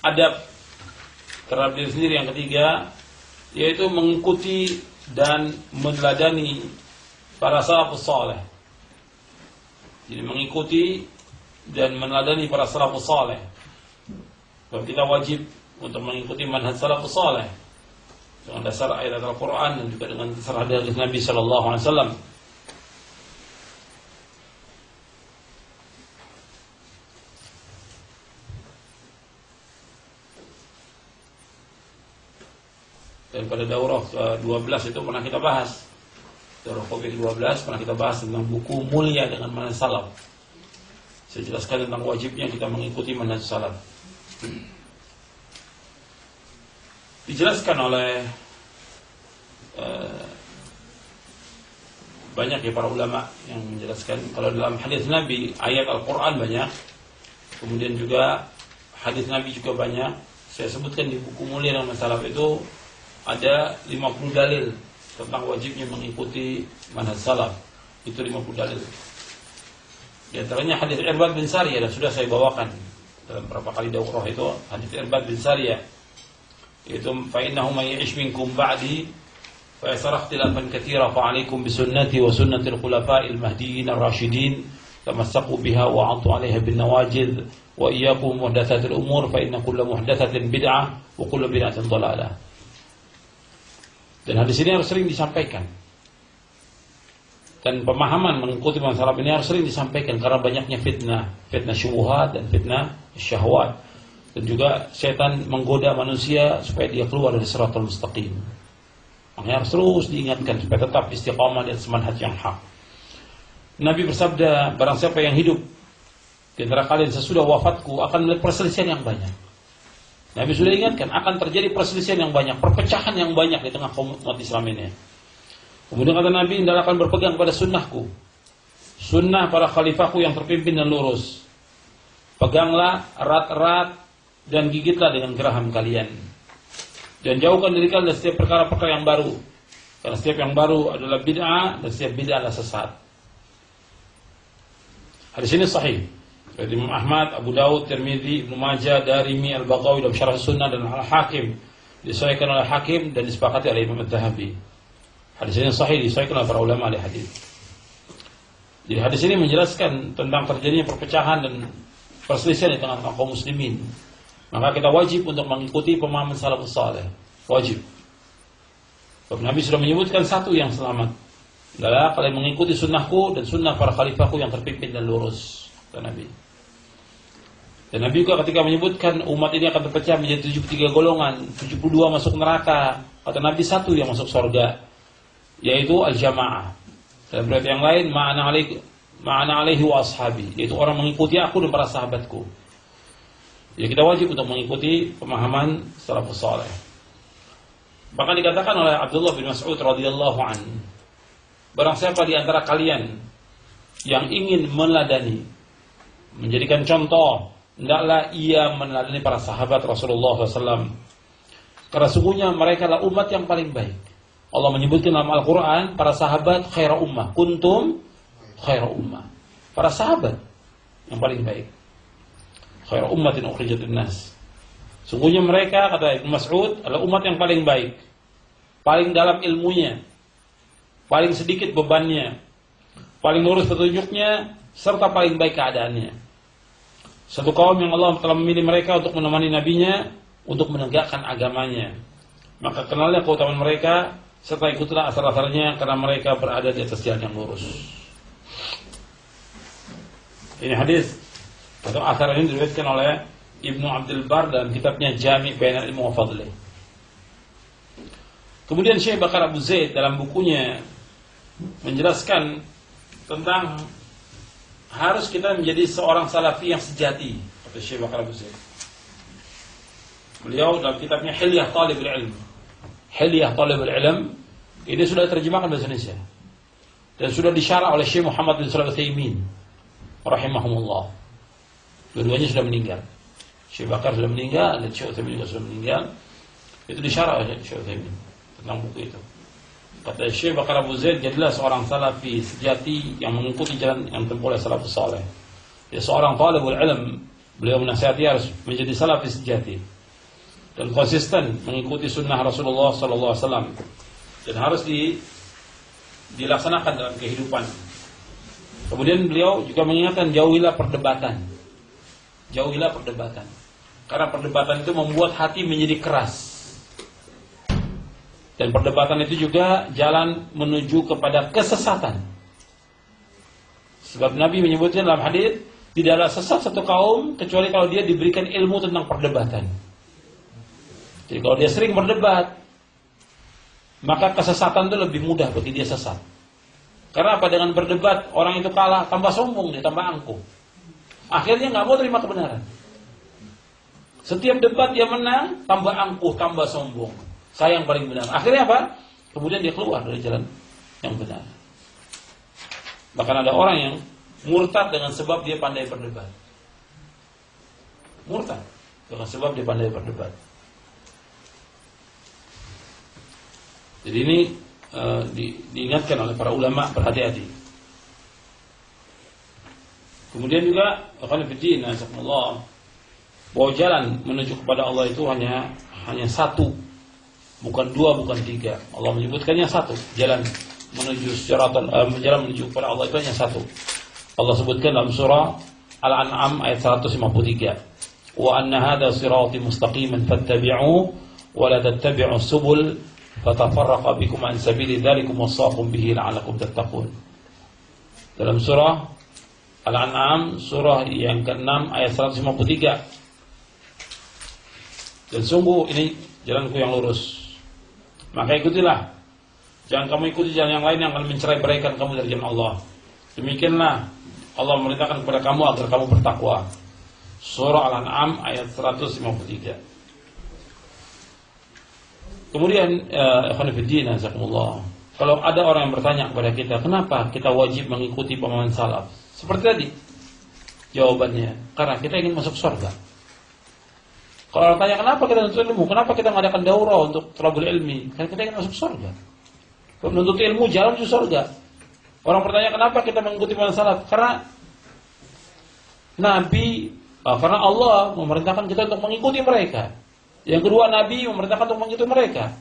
adab terhadap diri sendiri yang ketiga, yaitu mengikuti dan meneladani para salafus saleh. Jadi mengikuti dan meneladani para salafus saleh. Bahwa kita wajib untuk mengikuti manhaj salafus saleh dengan dasar ayat Al-Quran dan juga dengan dasar hadis Nabi Sallallahu Alaihi Wasallam. Dan pada daurah ke-12 itu pernah kita bahas. Daurah ke-12 pernah kita bahas tentang buku Mulia dengan Manhaj Salaf. Saya jelaskan tentang wajibnya kita mengikuti manhaj salaf. Dijelaskan oleh banyak ya para ulama yang menjelaskan kalau dalam hadis Nabi ayat Al-Quran banyak, kemudian juga hadis Nabi juga banyak. Saya sebutkan di buku Mulia dengan Manhaj Salaf itu ada 50 dalil tentang wajibnya mengikuti manhaj salaf. Itu 50 dalil. Di antaranya hadis Irbad bin Sariyah, dan sudah saya bawakan dalam beberapa kali daurah itu hadis Irbad bin Sariyah, yaitu fa innahu may ya'ish minkum ba'di fa yasara ikhtilafan katsira fa 'alaikum bi sunnati wa sunnati al-khulafa'il mahdiyyin ar-rasyidin tamassaku biha wa 'addu 'alaiha bin nawajidh wa iyyakum muhdatsatil umur fa inna kulla muhdatsatin bid'ah wa kullu bid'atin dhalalah. Dan hadis ini harus sering disampaikan. Dan pemahaman mengikuti manhaj salaf ini harus sering disampaikan karena banyaknya fitnah syubhat dan fitnah syahwat. Dan juga setan menggoda manusia supaya dia keluar dari shiratal mustaqim. Makanya harus terus diingatkan supaya tetap istiqamah dan manhaj yang hak. Nabi bersabda, barang siapa yang hidup di antara kalian sesudah wafatku akan melihat perselisihan yang banyak. Nabi sudah ingatkan akan terjadi perselisihan yang banyak, perpecahan yang banyak di tengah kaum umat Islam ini. Kemudian kata Nabi, hendaklah akan berpegang pada sunnahku, sunnah para khalifahku yang terpimpin dan lurus. Peganglah erat-erat dan gigitlah dengan geraham kalian. Dan jauhkan diri kalian dari setiap perkara-perkara yang baru, karena setiap yang baru adalah bid'ah dan setiap bid'ah adalah sesat. Hadis ini sahih. Dari Imam Ahmad, Abu Daud, Tirmidzi, Ibnu Majah, Darimi, Al-Baghawi dalam Syarah Sunnah dan Al-Hakim, disahihkan oleh Hakim dan disepakati oleh Imam Adz-Dzahabi. Hadis ini sahih, disahihkan oleh para ulama ahli hadis. Jadi hadis ini menjelaskan tentang terjadinya perpecahan dan perselisihan di tengah kaum muslimin. Maka kita wajib untuk mengikuti pemahaman salafus saleh. Wajib. Sebab Nabi sudah menyebutkan satu yang selamat, adalah kalian mengikuti sunnahku dan sunnah para khalifahku yang terpimpin dan lurus. Kata Nabi. Dan Nabi juga ketika menyebutkan umat ini akan terpecah menjadi 73 golongan, 72 masuk neraka. Kata Nabi satu yang masuk surga, yaitu al-jamaah. Dan berarti yang lain ma'ana alaihi wa ashabi, yaitu orang mengikuti aku dan para sahabatku. Jadi kita wajib untuk mengikuti pemahaman salafus saleh. Bahkan dikatakan oleh Abdullah bin Mas'ud radhiyallahu anhu, barang siapa di antara kalian yang ingin meneladani, menjadikan contoh, hendaklah ia meneladani para sahabat Rasulullah SAW. Karena sungguhnya mereka adalah umat yang paling baik. Allah menyebutkan dalam Al-Quran, para sahabat khaira ummah, kuntum khaira ummah. Para sahabat yang paling baik. Khaira ummatin ukhrijat linnas. Sungguhnya mereka, kata Ibnu Mas'ud, adalah umat yang paling baik, paling dalam ilmunya, paling sedikit bebannya, paling lurus petunjuknya, serta paling baik keadaannya. Satu kaum yang Allah telah memilih mereka untuk menemani nabinya, untuk menegakkan agamanya. Maka kenalnya keutamaan mereka, serta ikutilah asar-asarnya, karena mereka berada di atas jalan yang lurus. Ini hadis atau asar ini diriwayatkan oleh Ibnu Abdul Bar dalam kitabnya Jami' Bainal Ilmi wa Fadlih. Kemudian Syekh Bakar Abu Zaid dalam bukunya menjelaskan tentang harus kita menjadi seorang salafi yang sejati, kata Syekh Bakar Abu Zaid. Beliau dalam kitabnya Hilyah Talibul Ilm, Hilyah Talibul Ilm, ini sudah terjemahkan bahasa Indonesia dan sudah disyarah oleh Syekh Muhammad bin Shalih Al-Utsaimin rahimahumullah. Dua-duanya sudah meninggal. Syekh Bakar sudah meninggal dan Syekh Utsaimin juga sudah meninggal. Itu disyarah oleh Syekh Utsaimin tentang buku itu. Kata Syekh Bakar Abu Zaid, jadilah seorang salafi sejati yang mengikuti jalan yang ditempuh oleh salafus saleh. Dia seorang talibul ilm, beliau menasihati harus menjadi salafi sejati. dan konsisten mengikuti sunnah Rasulullah SAW, dan harus dilaksanakan dalam kehidupan. Kemudian beliau juga mengingatkan, jauhilah perdebatan. Jauhilah perdebatan. Karena perdebatan itu membuat hati menjadi keras. Dan perdebatan itu juga jalan menuju kepada kesesatan. Sebab Nabi menyebutkan dalam hadis, tidaklah sesat satu kaum kecuali kalau dia diberikan ilmu tentang perdebatan. Jadi kalau dia sering berdebat, maka kesesatan itu lebih mudah bagi dia sesat. Karena apa? Dengan berdebat orang itu kalah, tambah sombong dia, tambah angkuh. Akhirnya nggak mau terima kebenaran. Setiap debat dia menang, tambah angkuh, tambah sombong. Saya yang paling benar. Akhirnya apa? Kemudian dia keluar dari jalan yang benar. Bahkan ada orang yang murtad dengan sebab dia pandai berdebat. Murtad dengan sebab dia pandai berdebat. Jadi ini diingatkan oleh para ulama, berhati-hati. Kemudian juga akan fiddin, azakumullah, bahwa jalan menuju kepada Allah itu hanya satu, bukan dua, bukan tiga. Allah menyebutkannya satu. Jalan menuju jalan menuju kepada Allah itu hanya satu. Allah sebutkan dalam surah Al-An'am ayat 153. Wa anna hadha sirati mustaqiman fattabi'uhu wa la tattabi'us subul fatafarraqa bikum an sabili dzalikum wasaqum bihi la'allakum tattaqun. Dalam surah Al-An'am, surah yang ke-6 ayat 153. Dan sungguh ini jalanku yang lurus, maka ikutilah. Jangan kamu ikuti jalan yang lain yang akan mencerai-beraikan kamu dari jalan Allah. Demikianlah Allah memerintahkan kepada kamu agar kamu bertakwa. Surah Al-An'am ayat 153. Kemudian ikhwan fillah, jazakumullah, kalau ada orang yang bertanya kepada kita, kenapa kita wajib mengikuti pemahaman salaf? Seperti tadi jawabannya, karena kita ingin masuk surga. Kalau orang tanya kenapa kita menuntut ilmu, kenapa kita mengadakan daurah untuk thalabul ilmi, karena kita ingin masuk surga. Menuntut ilmu jalan ke surga. Orang bertanya kenapa kita mengikuti pemahaman salaf, karena karena Allah memerintahkan kita untuk mengikuti mereka. Yang kedua, Nabi memerintahkan untuk mengikuti mereka.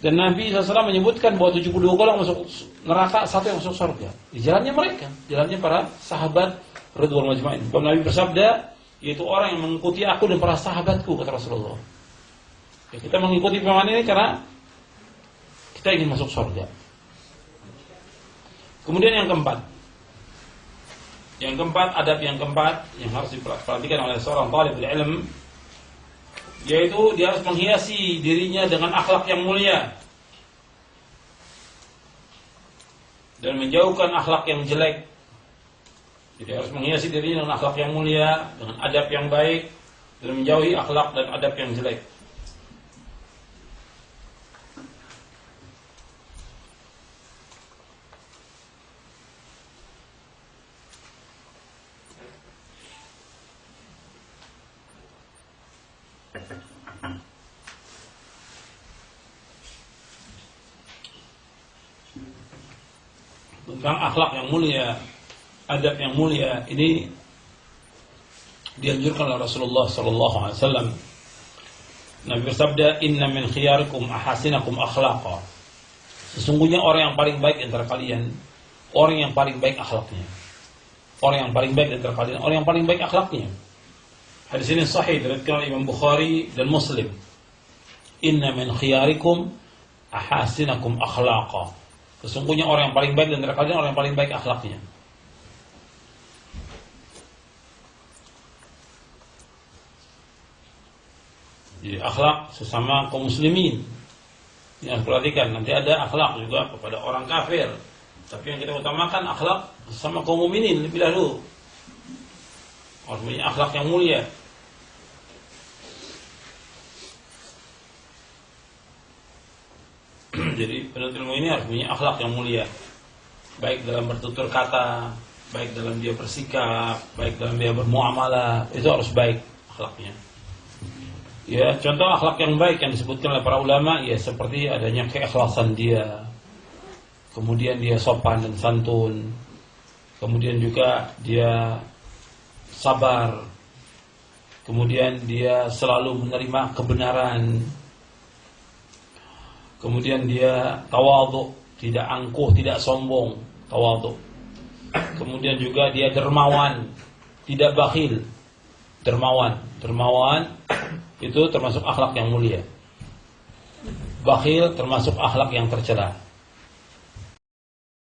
Dan Nabi SAW menyebutkan bahwa 72 golongan masuk neraka, satu yang masuk surga. Di jalannya mereka, jalannya para sahabat radhiyallahu majma'in. Nabi bersabda, yaitu orang yang mengikuti aku dan para sahabatku, kata Rasulullah. Ya, kita mengikuti pemahaman ini karena kita ingin masuk surga. Kemudian yang keempat, adab yang keempat yang harus diperhatikan oleh seorang talibul ilm, yaitu dia harus menghiasi dirinya dengan akhlak yang mulia dan menjauhkan akhlak yang jelek. Jadi harus menghiasi dirinya dengan akhlak yang mulia, dengan adab yang baik, dan menjauhi akhlak dan adab yang jelek. Tentang akhlak yang mulia, adab yang mulia, ini dianjurkan oleh Rasulullah SAW. Nabi bersabda, Inna min khiyarikum ahasinakum akhlaqa. Sesungguhnya orang yang paling baik antara kalian, orang yang paling baik akhlaknya. Orang yang paling baik antara kalian, orang yang paling baik akhlaknya. Hadis ini sahih diriwayatkan oleh Imam Bukhari dan Muslim. Inna min khiyarikum ahasinakum akhlaqa. Sesungguhnya orang yang paling baik dan antara kalian orang yang paling baik akhlaknya. Jadi akhlak sesama kaum muslimin ini harus perhatikan. Nanti ada akhlak juga kepada orang kafir, tapi yang kita utamakan akhlak sesama kaum mukminin lebih dahulu. Harus punya akhlak yang mulia. Jadi penuntut ilmu ini harus punya akhlak yang mulia, baik dalam bertutur kata, baik dalam dia bersikap, baik dalam dia bermuamalah, itu harus baik akhlaknya. Ya, contoh akhlak yang baik yang disebutkan oleh para ulama, ya seperti adanya keikhlasan dia, kemudian dia sopan dan santun, kemudian juga dia sabar, Kemudian dia selalu menerima kebenaran. Kemudian dia tawadhu, tidak angkuh, tidak sombong, tawadhu. Kemudian juga dia dermawan, tidak bakhil. Dermawan itu termasuk akhlak yang mulia. Bakhil termasuk akhlak yang tercela.